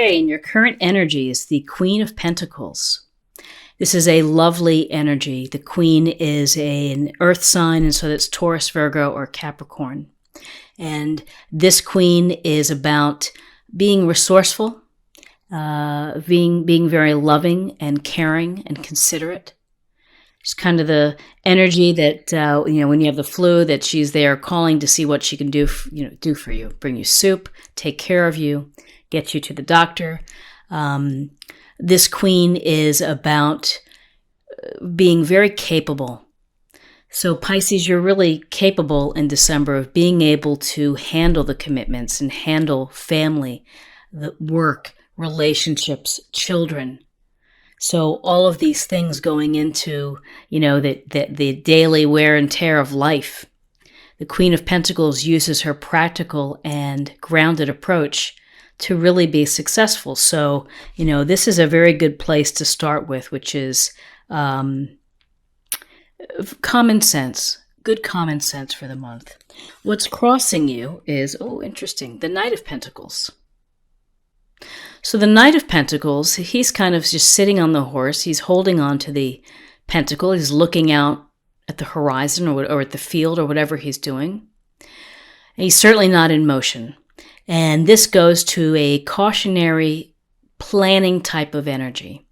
Okay, and your current energy is the Queen of Pentacles. This is a lovely energy. The Queen is an earth sign, and so that's Taurus, Virgo, or Capricorn. And this Queen is about being resourceful, being very loving and caring and considerate. It's kind of the energy that, when you have the flu, that she's there calling to see what she can do for you. Bring you soup, take care of you, get you to the doctor. This Queen is about being very capable. So Pisces, you're really capable in December of being able to handle the commitments and handle family, the work, relationships, children. So all of these things going into, the daily wear and tear of life. The Queen of Pentacles uses her practical and grounded approach to really be successful. So, this is a very good place to start with, which is common sense, good common sense for the month. What's crossing you is, interesting, the Knight of Pentacles. So the Knight of Pentacles, he's kind of just sitting on the horse. He's holding on to the pentacle. He's looking out at the horizon or at the field or whatever he's doing. And he's certainly not in motion. And this goes to a cautionary planning type of energy.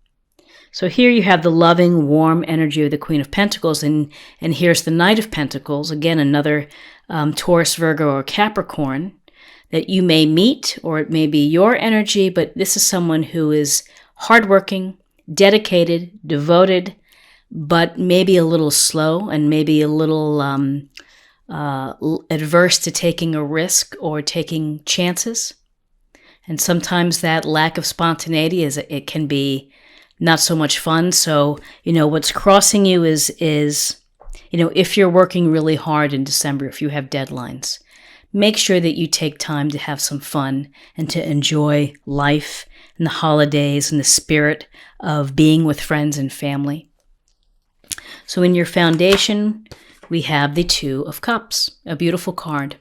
So here you have the loving, warm energy of the Queen of Pentacles, and here's the Knight of Pentacles, again, another Taurus, Virgo, or Capricorn that you may meet, or it may be your energy, but this is someone who is hardworking, dedicated, devoted, but maybe a little slow and maybe a little adverse to taking a risk or taking chances. And sometimes that lack of spontaneity it can be not so much fun. So, what's crossing you is, if you're working really hard in December, if you have deadlines, make sure that you take time to have some fun and to enjoy life and the holidays and the spirit of being with friends and family. So in your foundation, we have the Two of Cups, a beautiful card.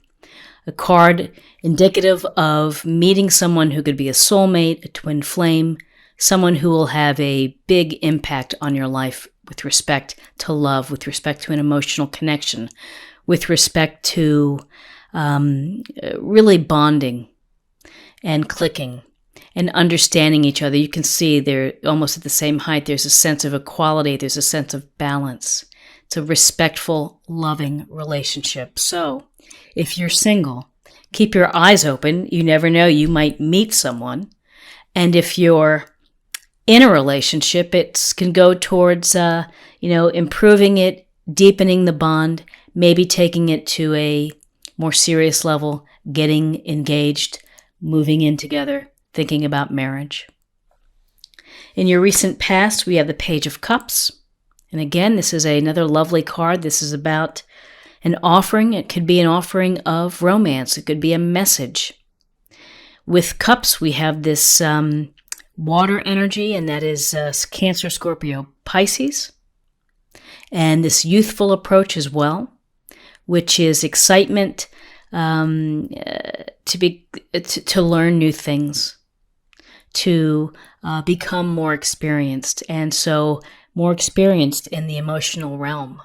A card indicative of meeting someone who could be a soulmate, a twin flame, someone who will have a big impact on your life with respect to love, with respect to an emotional connection, with respect to really bonding and clicking and understanding each other. You can see they're almost at the same height. There's a sense of equality. There's a sense of balance. It's a respectful, loving relationship. So if you're single, keep your eyes open. You never know. You might meet someone. And if you're in a relationship, it can go towards, improving it, deepening the bond, maybe taking it to a more serious level, getting engaged, moving in together, thinking about marriage. In your recent past, we have the Page of Cups. And again, this is another lovely card. This is about an offering. It could be an offering of romance. It could be a message. With cups, we have this water energy, and that is Cancer, Scorpio, Pisces. And this youthful approach as well, which is excitement to learn new things, to become more experienced, and so more experienced in the emotional realm.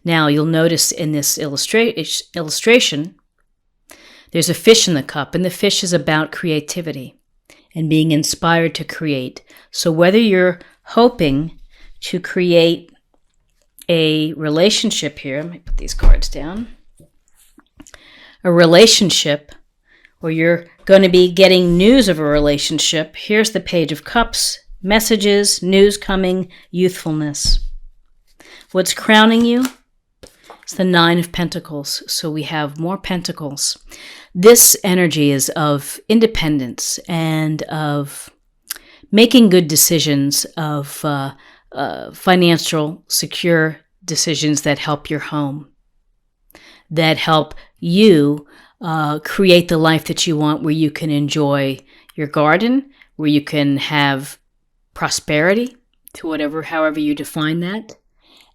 Now, you'll notice in this illustration, there's a fish in the cup, and the fish is about creativity and being inspired to create. So whether you're hoping to create a relationship here, let me put these cards down, a relationship, or you're going to be getting news of a relationship, here's the Page of Cups, messages, news coming, youthfulness. What's crowning you? It's the Nine of Pentacles. So we have more pentacles. This energy is of independence and of making good decisions, of financial, secure decisions that help your home, that help you create the life that you want, where you can enjoy your garden, where you can have prosperity, to however you define that.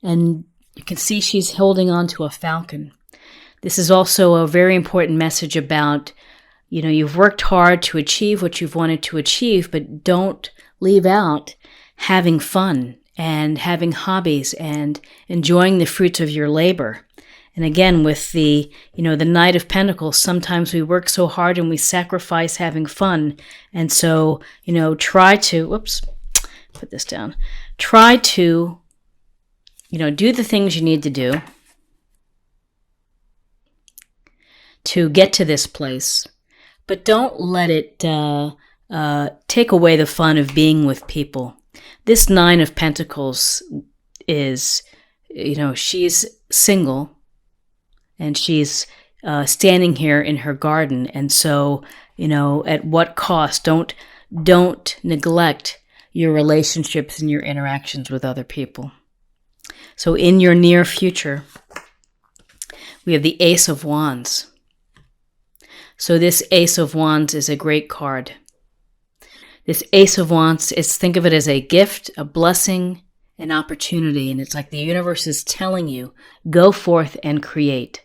And you can see she's holding on to a falcon. This is also a very important message about you've worked hard to achieve what you've wanted to achieve, but don't leave out having fun and having hobbies and enjoying the fruits of your labor. And again, with the Knight of Pentacles, sometimes we work so hard and we sacrifice having fun. And so, try to, put this down. Try to, do the things you need to do to get to this place, but don't let it take away the fun of being with people. This Nine of Pentacles is, she's single and she's standing here in her garden. And so, at what cost? Don't neglect your relationships and your interactions with other people. So in your near future, we have the Ace of Wands. So this Ace of Wands is a great card. This Ace of Wands, think of it as a gift, a blessing, an opportunity. And it's like the universe is telling you, go forth and create.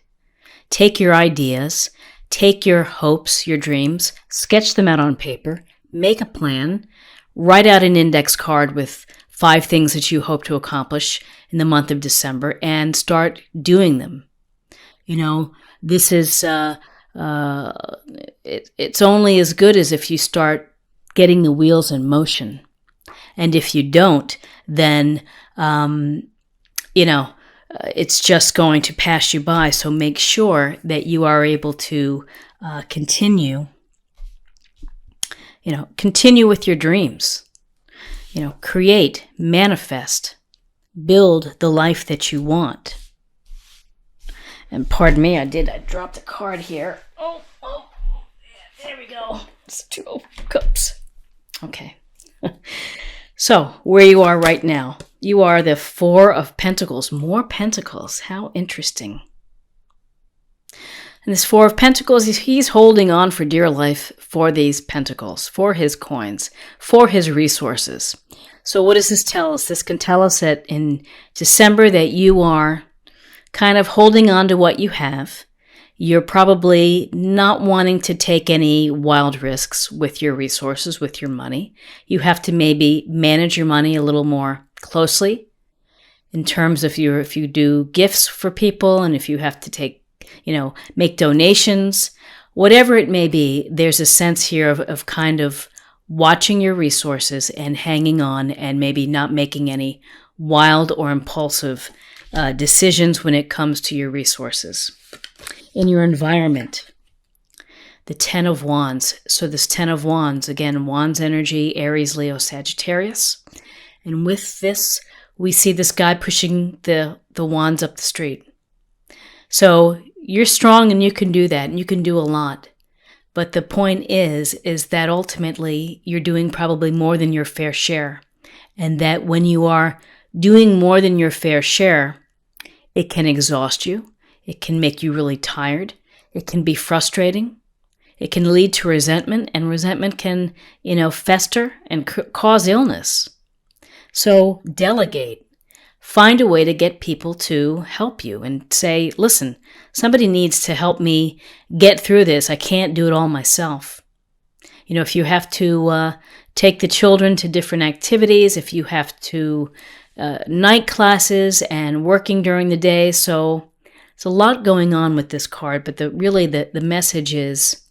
Take your ideas, take your hopes, your dreams, sketch them out on paper, make a plan, write out an index card with 5 things that you hope to accomplish in the month of December, and start doing them. This is, it's only as good as if you start getting the wheels in motion. And if you don't, then, it's just going to pass you by. So make sure that you are able to continue with your dreams. Create, manifest, build the life that you want. And pardon me, I dropped a card here. Oh, there we go. It's 2 of Cups. Okay. So, where you are right now, you are the 4 of Pentacles. More Pentacles. How interesting. And this 4 of Pentacles, he's holding on for dear life for these Pentacles, for his coins, for his resources. So what does this tell us? This can tell us that in December that you are kind of holding on to what you have. You're probably not wanting to take any wild risks with your resources, with your money. You have to maybe manage your money a little more closely in terms of if you do gifts for people, and if you have to make donations, whatever it may be. There's a sense here of kind of watching your resources and hanging on, and maybe not making any wild or impulsive decisions when it comes to your resources. In your environment, the 10 of Wands. So this 10 of Wands, again, Wands energy, Aries, Leo, Sagittarius. And with this, we see this guy pushing the wands up the street. So you're strong and you can do that, and you can do a lot. But the point is that ultimately you're doing probably more than your fair share. And that when you are doing more than your fair share, it can exhaust you. It can make you really tired. It can be frustrating. It can lead to resentment, and resentment can, fester and cause illness. So delegate. Find a way to get people to help you and say, listen, somebody needs to help me get through this. I can't do it all myself. If you have to take the children to different activities, if you have to night classes and working during the day. So it's a lot going on with this card, but the message is,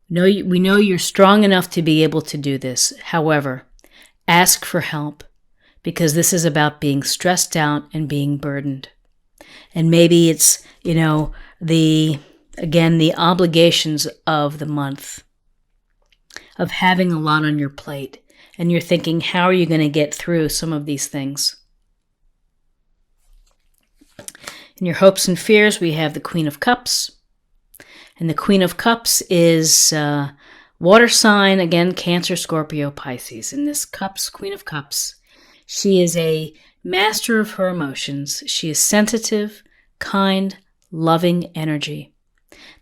we know you're strong enough to be able to do this. However, ask for help, because this is about being stressed out and being burdened. And maybe it's, the obligations of the month, of having a lot on your plate. And you're thinking, how are you going to get through some of these things? In your hopes and fears, we have the Queen of Cups. And the Queen of Cups is water sign, again, Cancer, Scorpio, Pisces. And this Queen of Cups, she is a master of her emotions. She is sensitive, kind, loving energy.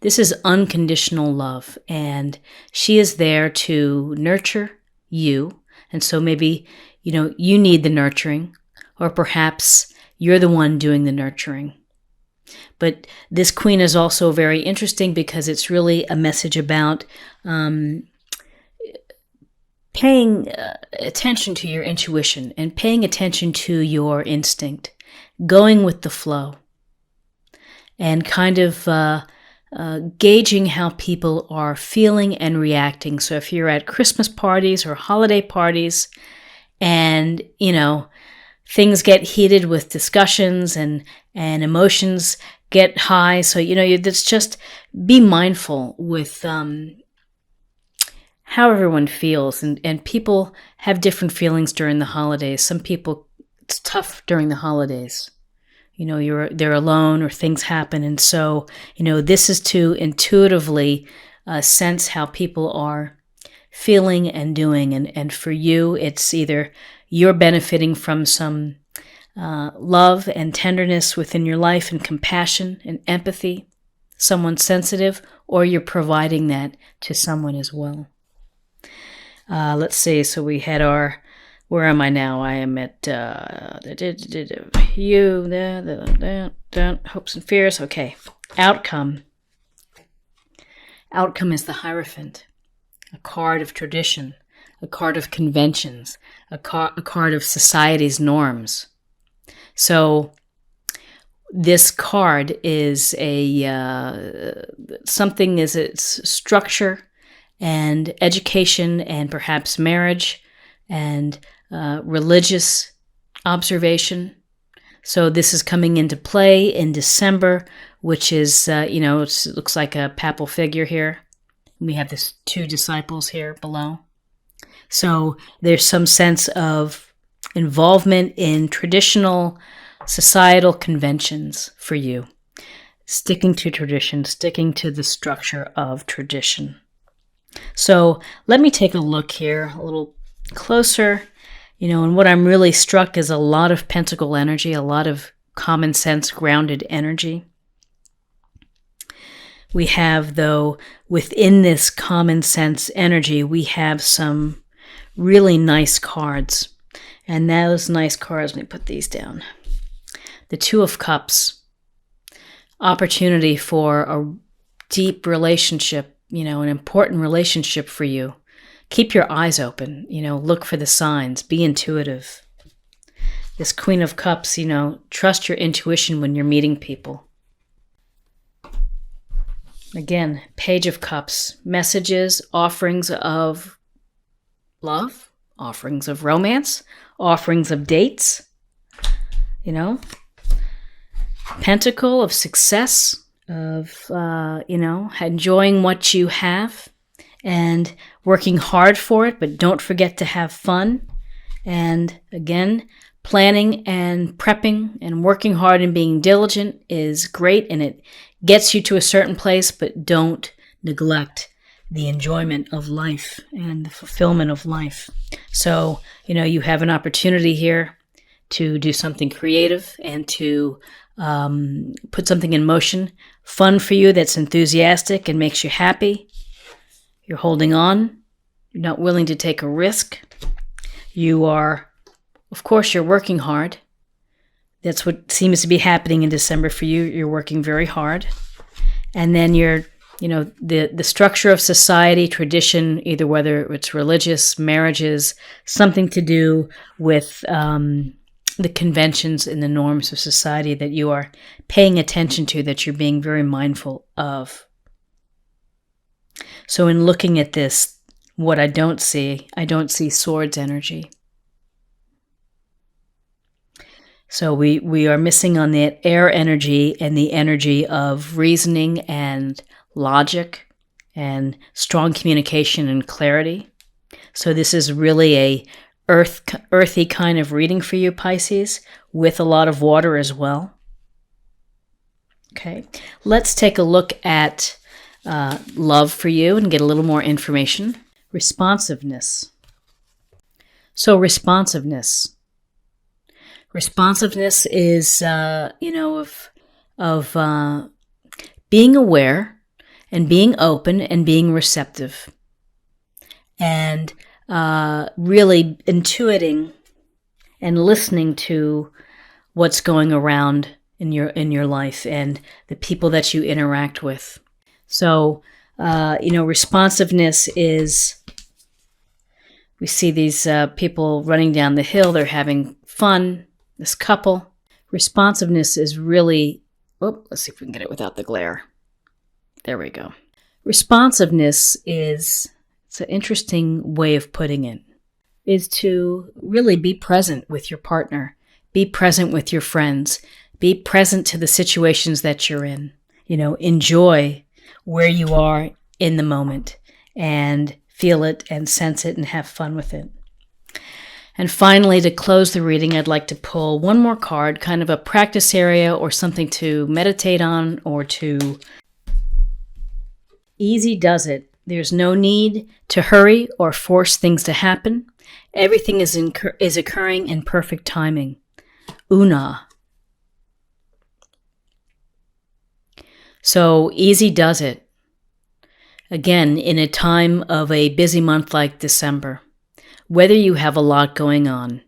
This is unconditional love, and she is there to nurture you. And so maybe, you need the nurturing, or perhaps you're the one doing the nurturing. But this Queen is also very interesting because it's really a message about paying attention to your intuition and paying attention to your instinct, going with the flow, and kind of gauging how people are feeling and reacting. So if you're at Christmas parties or holiday parties and, things get heated with discussions and emotions get high. So, it's just be mindful with how everyone feels. And people have different feelings during the holidays. Some people, it's tough during the holidays. They're alone or things happen. And so, this is to intuitively sense how people are feeling and doing. And for you, it's either you're benefiting from some love and tenderness within your life and compassion and empathy, someone sensitive, or you're providing that to someone as well. Let's see. So we had where am I now? I am at hopes and fears. Okay. Outcome. Outcome is the Hierophant, a card of tradition, a card of conventions, a card of society's norms. So this card is something is its structure and education and perhaps marriage and religious observation. So this is coming into play in December, which is, it looks like a papal figure here. We have this 2 disciples here below. So there's some sense of involvement in traditional societal conventions for you. Sticking to tradition, sticking to the structure of tradition. So let me take a look here a little closer. And what I'm really struck is a lot of pentacle energy, a lot of common sense, grounded energy. We have, though, within this common sense energy, we have some really nice cards. And those nice cards, let me put these down. The 2 of Cups, opportunity for a deep relationship, an important relationship for you. Keep your eyes open, look for the signs, be intuitive. This Queen of Cups, trust your intuition when you're meeting people. Again, Page of Cups, messages, offerings of love, offerings of romance, offerings of dates, Pentacle of success, of, enjoying what you have and working hard for it, but don't forget to have fun. And again, planning and prepping and working hard and being diligent is great, and it gets you to a certain place, but don't neglect the enjoyment of life and the fulfillment of life. So, you have an opportunity here to do something creative and to put something in motion, fun for you that's enthusiastic and makes you happy. You're holding on. You're not willing to take a risk. You are, of course, you're working hard. That's what seems to be happening in December for you. You're working very hard. And then you're, the structure of society, tradition, either whether it's religious, marriages, something to do with the conventions and the norms of society that you are paying attention to, that you're being very mindful of. So in looking at this, what I don't see swords energy. So we are missing on that air energy and the energy of reasoning and logic and strong communication and clarity. So this is really a earthy kind of reading for you, Pisces, with a lot of water as well. Okay, let's take a look at love for you and get a little more information. Responsiveness. So responsiveness. Responsiveness is, of being aware and being open and being receptive. And really intuiting and listening to what's going around in your life and the people that you interact with. So, responsiveness is, we see these people running down the hill. They're having fun, this couple. Responsiveness is really, let's see if we can get it without the glare. There we go. Responsiveness is, it's an interesting way of putting it, is to really be present with your partner, be present with your friends, be present to the situations that you're in. Enjoy where you are in the moment and feel it and sense it and have fun with it. And finally, to close the reading, I'd like to pull one more card, kind of a practice area or something to meditate on or to... Easy does it. There's no need to hurry or force things to happen. Everything is occurring in perfect timing. Una. So easy does it. Again, in a time of a busy month like December, whether you have a lot going on,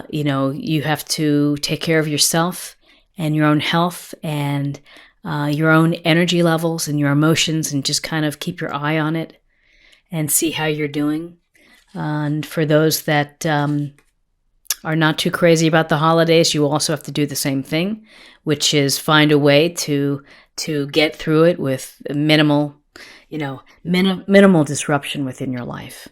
you have to take care of yourself and your own health and your own energy levels and your emotions, and just kind of keep your eye on it and see how you're doing. And for those that are not too crazy about the holidays, you also have to do the same thing, which is find a way to get through it with minimal disruption within your life.